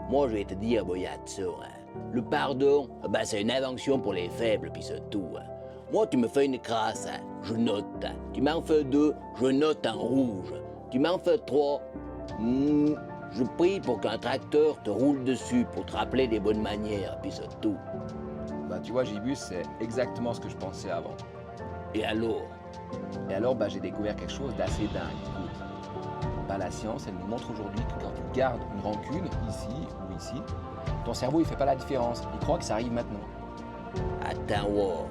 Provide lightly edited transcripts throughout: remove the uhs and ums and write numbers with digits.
Moi, je vais te dire, Boyatso, le pardon, c'est une invention pour les faibles, puis c'est tout. Moi, tu me fais une crasse, je note. Tu m'en fais 2, je note en rouge. Tu m'en fais 3, je prie pour qu'un tracteur te roule dessus pour te rappeler des bonnes manières, puis c'est tout. Bah tu vois, Gibus, c'est exactement ce que je pensais avant. Et alors? Et alors, j'ai découvert quelque chose d'assez dingue. Écoute, la science, elle nous montre aujourd'hui que quand tu gardes une rancune, ici ou ici, ton cerveau, il fait pas la différence. Il croit que ça arrive maintenant. Attends, wow.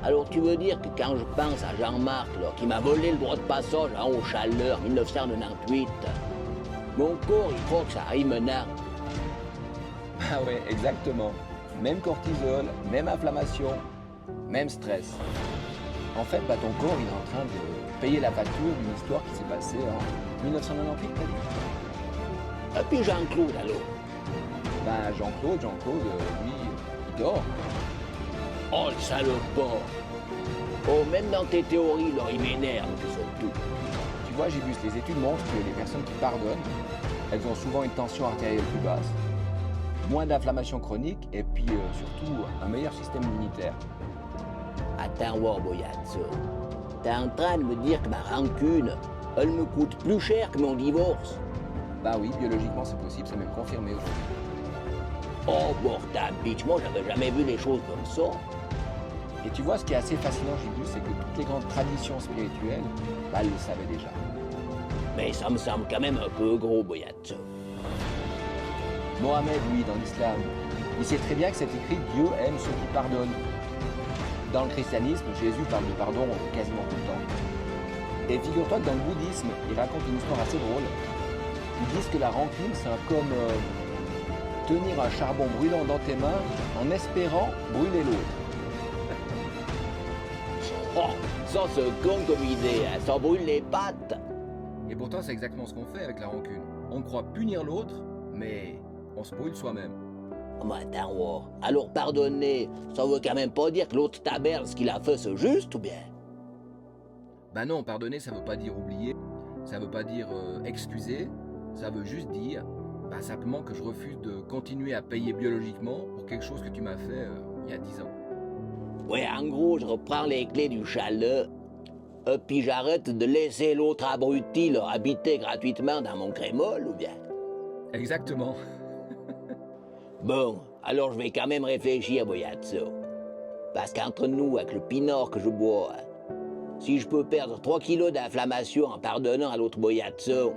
Alors tu veux dire que quand je pense à Jean-Marc, qui m'a volé le droit de passage en haut chaleur 1998, mon corps, il croit que ça arrive maintenant? Ah ouais, exactement. Même cortisol, même inflammation, même stress. En fait, ton corps, il est en train de payer la facture d'une histoire qui s'est passée en 1998, t'as dit? Et puis Jean-Claude, alors? Jean-Claude, lui, il dort. Oh, le salopard! Oh, même dans tes théories, il m'énerve, c'est tout. Tu vois, Gibus, les études montrent que les personnes qui pardonnent, elles ont souvent une tension artérielle plus basse, moins d'inflammation chronique et puis surtout un meilleur système immunitaire. Attends, wow, Boyatso. T'es en train de me dire que ma rancune, elle me coûte plus cher que mon divorce? Oui, biologiquement c'est possible, c'est même confirmé aujourd'hui. Oh, bordel, bitch, moi j'avais jamais vu les choses comme ça. Et tu vois, ce qui est assez fascinant, Gibus, c'est que toutes les grandes traditions spirituelles, elles le savaient déjà. Mais ça me semble quand même un peu gros, Boyatso. Mohamed, lui, dans l'islam, il sait très bien que c'est écrit « Dieu aime ceux qui pardonnent ». Dans le christianisme, Jésus parle de pardon quasiment tout le temps. Et figure-toi que dans le bouddhisme, il raconte une histoire assez drôle. Ils disent que la rancune, c'est comme tenir un charbon brûlant dans tes mains en espérant brûler l'autre. Oh, ça c'est con comme idée, ça brûle les pattes. Et pourtant, c'est exactement ce qu'on fait avec la rancune. On croit punir l'autre, mais on se brûle soi-même. Oh, mais attends, wow. Alors pardonner, ça veut quand même pas dire que l'autre taberne ce qu'il a fait c'est juste ou bien? Non, pardonner, ça veut pas dire oublier, ça veut pas dire excuser, ça veut juste dire simplement que je refuse de continuer à payer biologiquement pour quelque chose que tu m'as fait il y a 10 ans. Ouais, en gros, je reprends les clés du chalet, puis j'arrête de laisser l'autre abruti habiter gratuitement dans mon crémol, ou bien? Exactement. Bon, alors je vais quand même réfléchir, Boyatso. Parce qu'entre nous, avec le pinard que je bois, si je peux perdre 3 kilos d'inflammation en pardonnant à l'autre Boyatso,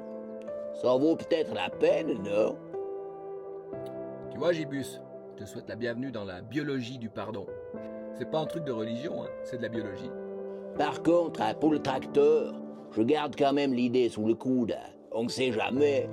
ça vaut peut-être la peine, non? Tu vois, Gibus, je te souhaite la bienvenue dans la biologie du pardon. C'est pas un truc de religion, c'est de la biologie. Par contre, pour le tracteur, je garde quand même l'idée sous le coude. On ne sait jamais.